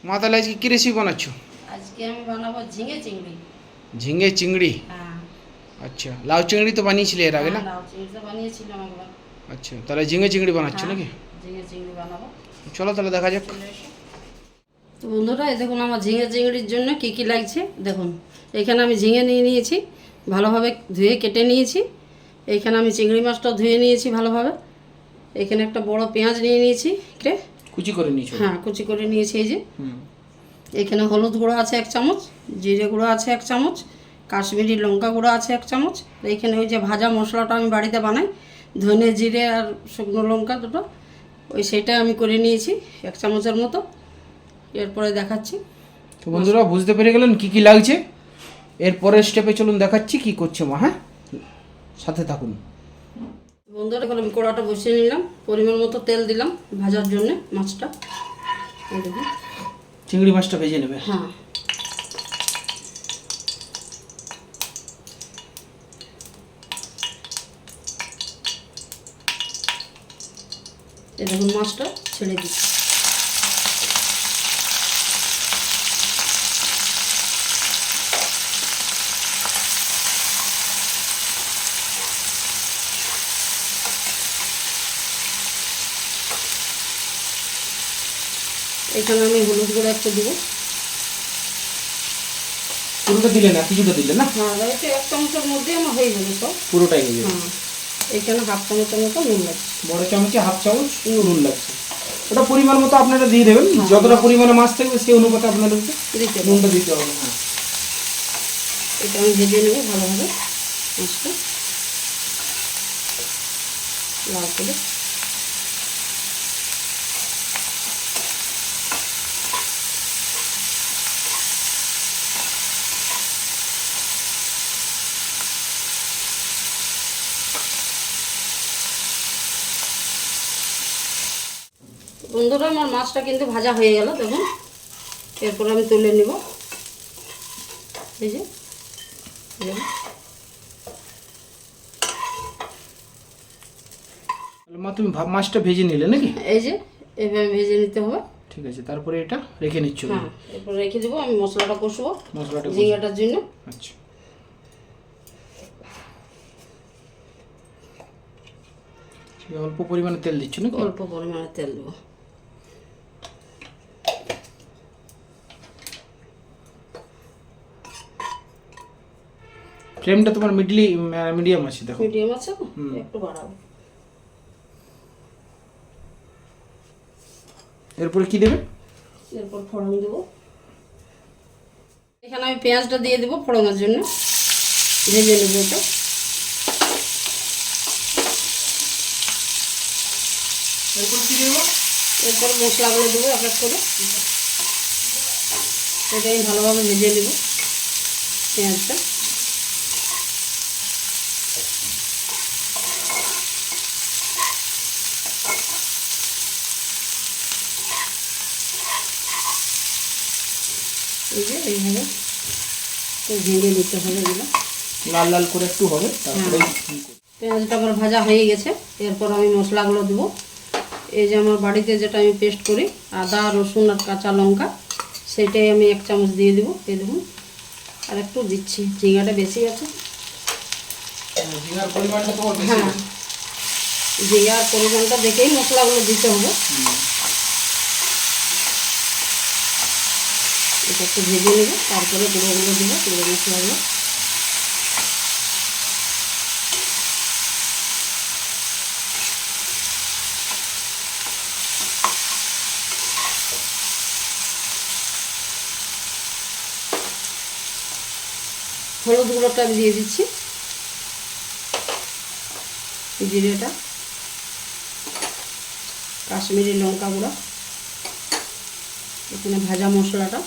মা তাহলে আজকে কী রেসিপি বানাচ্ছ? আজকে আমি বানাবো ঝিঙে চিংড়ি। ঝিঙে চিংড়ি। হ্যাঁ। আচ্ছা, লাউ চিংড়ি তো বানিয়েছিলে এর আগে না? লাউ চিংড়িটা বানিয়েছিলাম একবার। আচ্ছা, তাহলে ঝিঙে চিংড়ি বানাচ্ছ হ্যাঁ, নাকি? ঝিঙে চিংড়ি বানাবো। চলো তাহলে দেখা যাক। চলে এসো। তো বন্ধুরা, এই দেখুন আমার ঝিঙে চিংড়ির জন্য কি কি লাগছে দেখুন। এখানে আমি ঝিঙে নিয়ে নিয়েছি, ভালোভাবে ধুয়ে কেটে নিয়েছি। এইখানে আমি চিংড়ি মাছটাও ধুয়ে নিয়েছি ভালোভাবে। এখানে একটা বড় পেঁয়াজ নিয়ে নিয়েছি কেটে। কুচি করে নিয়েছো? হ্যাঁ, কুচি করে নিয়েছি এই যে। হুম। এখানে হলুদ গুঁড়ো আছে 1 চামচ, জিরে গুঁড়ো আছে 1 চামচ, কাশ্মীরি লঙ্কা গুঁড়ো আছে 1 চামচ। এইখানে ওই যে ভাজা মশলাটা আমি বাড়িতে বানাই, ধনে জিরে আর শুকনো লঙ্কা দুটো, সেটা আমি করে নিয়েছি 1 চামচের মতো। এরপরে দেখাচ্ছি। তো বন্ধুরা বুঝতে পেরে গেলেন কি কি লাগছে। এর পরের স্টেপে চলুন দেখাচ্ছি কি করছে মা। হ্যাঁ, সাথে থাকুন। বন্ধুরা, এখন আমি কড়াটা বসিয়ে নিলাম, পরিমাণ মতো তেল দিলাম ভাজার জন্য মাছটা। এই দেখুন, চিংড়ি মাছটা ভেজে নেবে। হ্যাঁ। এই দেখুন মাছটা ছেড়ে দিচ্ছি। এখানে আমি হলুদ গুঁড়ো একটু দেবো। পুরোটা দিলে না, কিছুটা দিলে না? হ্যাঁ, এটা 1 চামচের মধ্যে আমার হয়ে যাবে সব। পুরোটাই হয়ে যাবে। হ্যাঁ, এখানে 1/2 চামচের মতো নুন লাগছে। বড় চামচে 1/2 চামচ নুন লাগছে। ওটা পরিমাণ মতো আপনারা দিয়ে দেবেন। যতটা পরিমাণে মাছ থাকবে সেই অনুপাতে আপনাদেরকে নুনটা দিতে হবে। হ্যাঁ, এটা আমি ভেজে নেবো ভালোভাবে মাছটা লাল করে। বন্ধুরা, আমার মাছটা কিন্তু ভাজা হয়ে গেল দেখুন। এরপর আমি তুলে নিব। এই যে মা তুমি মাছটা ভেজে নিলে নাকি? এই যে এভাবে ভেজে নিতে হবে। ঠিক আছে, তারপরে এটা রেখে নিচ্ছ? হ্যাঁ, এরপর রেখে দেবো। আমি মশলাটা কষবো মশলাটা ঝিঙ্গাটার জন্য। আচ্ছা, অল্প পরিমাণে তেল দিচ্ছ নাকি? অল্প পরিমাণে তেল দেবো। ফ্লেমটা তোমার মিডিয়াম আছে দেখো। মিডিয়াম আছে তো, একটু বাড়াবো। এরপরে কি দেবে? এরপর ফোড়ন দেবো। এখানে আমি পেঁয়াজটা দিয়ে দেবো ফোড়নের জন্য, ভেজে নেবো এটা। এরপর কি দেবো? এরপর মশলাগুলো দেবো এক এক করে। এটা আমি ভালোভাবে ভেজে নেব পেঁয়াজটা। এই যে এইভাবে তো ভেজে নিতে হবে এগুলো, লাল লাল করে একটু হবে, তারপরে পেঁয়াজটা আমার ভাজা হয়ে গেছে। এরপর আমি মশলাগুলো দেবো। এই যে আমার বাড়িতে যেটা আমি পেস্ট করি, আদা রসুন আর কাঁচা লঙ্কা, সেটাই আমি 1 চামচ দিয়ে দেবো। এই দেখুন, আর একটু দিচ্ছি, ঝিঙাটা বেশি আছে। জিরার পরিমাণটা তোমার বেশি। হ্যাঁ, জিরার পরিমাণটা দেখেই মশলাগুলো দিতে হবে। এটা একটু ভেজে নেব, তারপরে গুঁড়োগুলো দেবো, গুঁড়ো মশলাগুলো। হলুদ গুঁড়োটা আমি দিয়ে দিচ্ছি, জিরেটা, কাশ্মীরি লঙ্কা গুঁড়ো, এখানে ভাজা মশলাটা,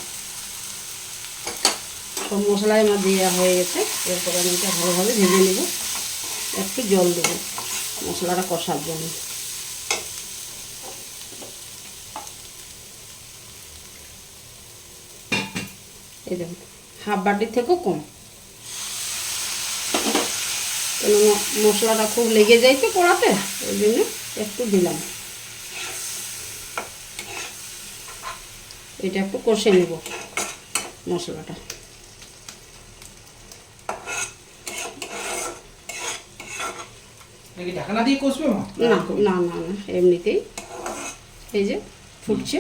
সব মশলাই আমার দেওয়া হয়ে গেছে। এরপর আমি এটা ভালোভাবে ভেজে নেব। একটু জল দেবো মশলাটা কষার জন্য। এই দেখুন, 1/2 বাটির থেকেও কম, কেননা মশলাটা খুব লেগে যায় তো কড়াতে, ওই জন্য একটু দিলাম। এটা একটু কষে নেব মশলাটা। নাকি ঢাকনা দিয়ে কষবে মা? না না না না, এমনিতেই এই যে ফুটছে।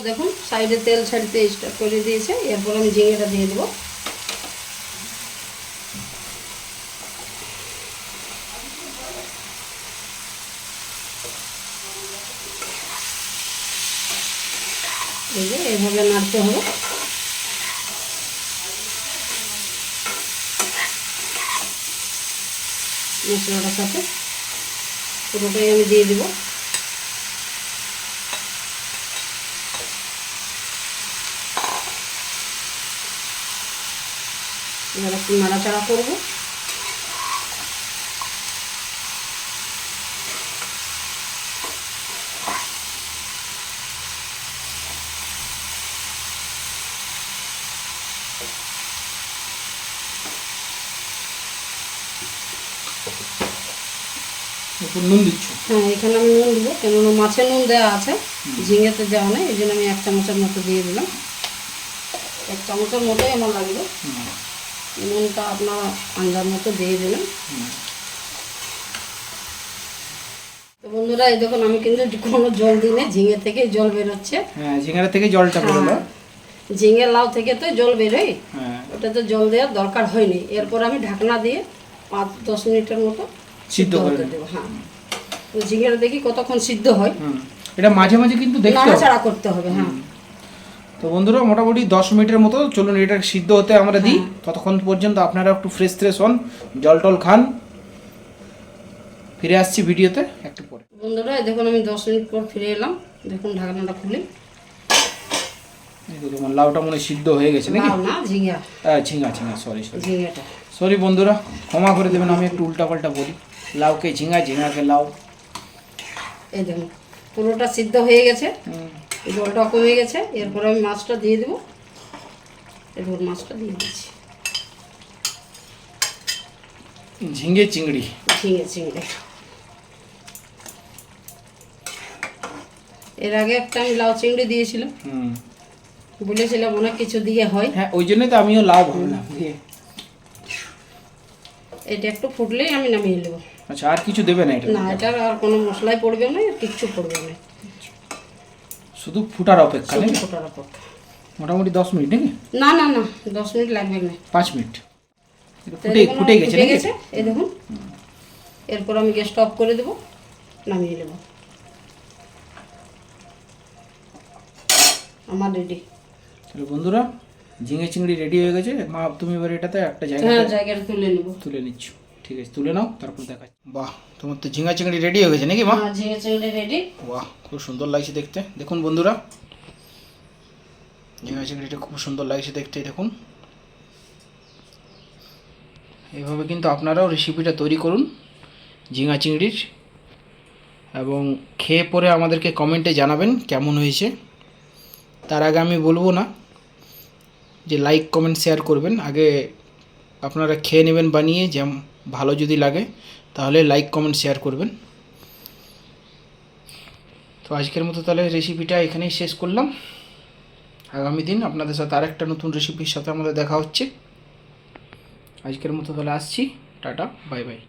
দেখুন সাইডে তেল ছাড়তে স্টার্ট করে দিয়েছে। এরপর আমি ঝিঙেটা দিয়ে দেবো। এই যে এইভাবে নাড়তে হবে। মশলাটার সাথে পুরোটাই আমি দিয়ে দেবো। এবার একটু নাড়াচাড়া করবো। একটু নুন দিচ্ছ? হ্যাঁ, এখানে আমি নুন দেবো, কেননা মাছে নুন দেওয়া আছে, ঝিঙেতে দেওয়া নেই। এই জন্য আমি 1 চামচের মতো দিয়ে দিলাম। 1 চামচের মতোই আমার লাগবে। নুনটা আপনারা আন্দাজ মতো দিয়ে দিলেন। তো বন্ধুরা, এই দেখুন আমি কিন্তু কোনো জল দিই না, ঝিঙে থেকে জল বেরোচ্ছে। হ্যাঁ, ঝিঙাটা থেকে জলটা বেরোলো। ঝিঙে লাউ থেকে তো জল বেরোয়, হ্যাঁ, ওটা তো জল দেওয়ার দরকার হয়নি। এরপর আমি ঢাকনা দিয়ে 5-10 মিনিটের মতো সিদ্ধ করে হতে দেবো। হ্যাঁ, তো ঝিঙেটা দেখি কতক্ষণ সিদ্ধ হয়। এটা মাঝে মাঝে কিন্তু দেখতে হবে, নাড়াচাড়া করতে হবে। হ্যাঁ, তো বন্ধুরা মোটামুটি 10 মিনিটের মতো চলুন এটা সিদ্ধ হতে আমরা দিই। ততক্ষণ পর্যন্ত আপনারা একটু ফ্রেশ হন, জল টল খান। ফিরে আসছি ভিডিওতে একটু পরে। বন্ধুরা এই দেখুন আমি 10 মিনিট পর ফিরে এলাম। দেখুন ঢাকনাটা খুলি। এই তো তোমার লাউটা মনে হয় সিদ্ধ হয়ে গেছে নাকি? লাউ না, ঝিঙা। ঝিঙা, সরি ঝিঙেটা। সরি বন্ধুরা, ক্ষমা করে দেবেন, আমি একটু উল্টাপাল্টা বলি। লাউকে ঝিঙা, ঝিঙাকে লাউ। এই দেখুন পুরোটা সিদ্ধ হয়ে গেছে, জলটা কমে গেছে। এরপর আমি মাছটা দিয়ে দেবো। এরপর মাছটা দিয়ে দিচ্ছি। ঝিঙে চিংড়ি। চিংড়ি। এর আগে একটা আমি লাউ চিংড়ি দিয়েছিলাম, বলেছিলাম অনেক কিছু দিয়ে হয়। হ্যাঁ, ওই জন্যই তো আমিও লাউ ভাবলাম দিয়ে। এটা একটু ফুটলেই আমি নামিয়ে নেবো। আচ্ছা, আর কিছু দেবে না এটা? না, এটার আর কোনো মশলাই পড়বে না, আর কিচ্ছু পড়বে না, শুধু ফুটার অপেক্ষা নাকি? ফোটার অপেক্ষা। মোটামুটি 10 মিনিট নাকি? না না না, 10 মিনিট লাগবে না, 5 মিনিট। ফুটে ফুটে গেছে নাকি? এই দেখুন। এরপর আমি গ্যাসটা অফ করে দেবো, নামিয়ে নেব। আমার রেডি। তাহলে বন্ধুরা, ঝিঙে চিংড়ি রেডি হয়ে গেছে। মা তুমি এবার এটাতে একটা জায়গাটা তুলে নেব। তুলে নিচ্ছ? ঠিক আছে, তুলে নাও, তারপর দেখাচ্ছি। বাহ, তোমার তো ঝিঙা চিংড়ি রেডি হয়ে গেছে নাকি মা? হ্যাঁ, ঝিঙে চিংড়ি রেডি। বাহ, খুব সুন্দর লাগছে দেখতে। দেখুন বন্ধুরা, ঝিঙা চিংড়িটা খুব সুন্দর লাগছে দেখতে। দেখুন, এইভাবে কিন্তু আপনারাও রেসিপিটা তৈরি করুন ঝিঙা চিংড়ির, এবং খেয়ে পরে আমাদেরকে কমেন্টে জানাবেন কেমন হয়েছে। তার আগে আমি বলবো না যে লাইক কমেন্ট শেয়ার করবেন, আগে আপনারা খেয়ে নেবেন বানিয়ে, যে ভালো যদি লাগে তাহলে লাইক কমেন্ট শেয়ার করবেন। তো আজকের মতো তাহলে রেসিপিটা এখানেই শেষ করলাম। আগামী দিন আপনাদের সাথে আরেকটা নতুন রেসিপির সাথে আমাদের দেখা হচ্ছে। আজকের মতো তাহলে আসছি, টাটা, বাই বাই।